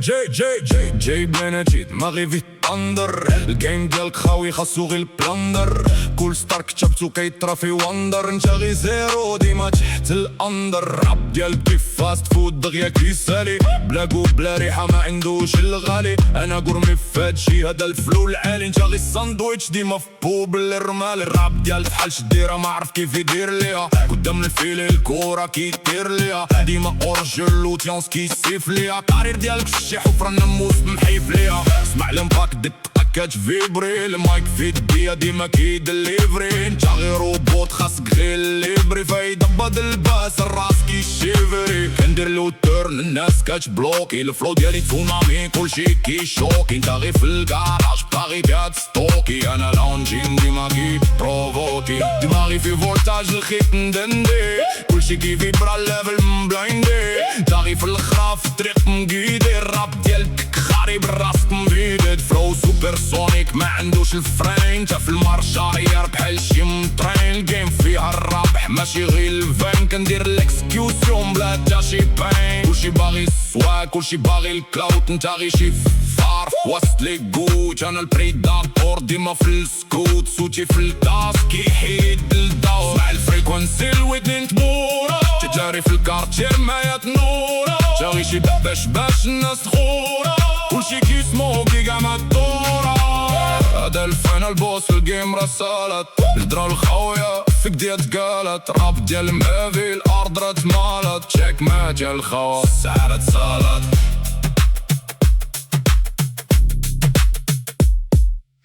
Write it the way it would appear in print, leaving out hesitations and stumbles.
جاي بناتي دماغي فيه اندر الجيم ديالك خاوي خاصو غير البلاندر كل ستار كتبتو كيطرا في وندر انت غي زيرو ديما تحت الاندر راب ديالك كيف فاست فود دغيا كيسالي بلا قو بلا ريحه ما عندوش الغالي انا قرمي فهادشي هذا الفلو العالي انت غي الساندويتش ديما في بوب الرمال الراب ديال بحال شديره ما عرف كيف يدير ليها قدام الفيل الكوره كيدير ليها ديما اورجل وتيونس كيسيف ليها كارير ديالك شي حفره الناموس محيف ليها اسمع لمباك دقه كتفيبري المايك في يديا ديما كيدليفري انت غير روبوت خاصك غير ليبري فايدبض الباس الراس كيشيفري كندير لو تيرن الناس كتبلوكي الفلو ديالي تسونامي كلشي كيشوكي انت غير في الكراج باغي كتستوكي انا لونجين ديما كي بروفوكي دماغي في فولتاج الخيط ندندي كلشي كيفيبرا الليفل مبلايندي انت غير في الاخرى في الطريق مقيدي الراب ديالك خاري بالراس مبيدد فلو سوبر سونيك ما عندوش الفرين انت في المارشارير بحال شي مطرين الجيم فيها الرابح ماشي غير الفين كندير الاكسكيوسيون بلا تا شي باين كلشي باغي السوا كلشي باغي الكلاود انت غير شي فار وسط لي قوت انا البريداتور ديما في السكوت صوتي في الكاس كيحيد الضوء اسمع الفريكونسي الودن تبورا تجاري في الكارتير ما يتنورا جاغي شي باش الناس تخورا كلشي كيسموكي كاع ما الدورة هذا الفن البوس الجيم رسالت الدرا الخاوية فيك ديال تقالت راب ديال مافي الارض راه تمالت تشيك ما ديال الخوا السعر تسالت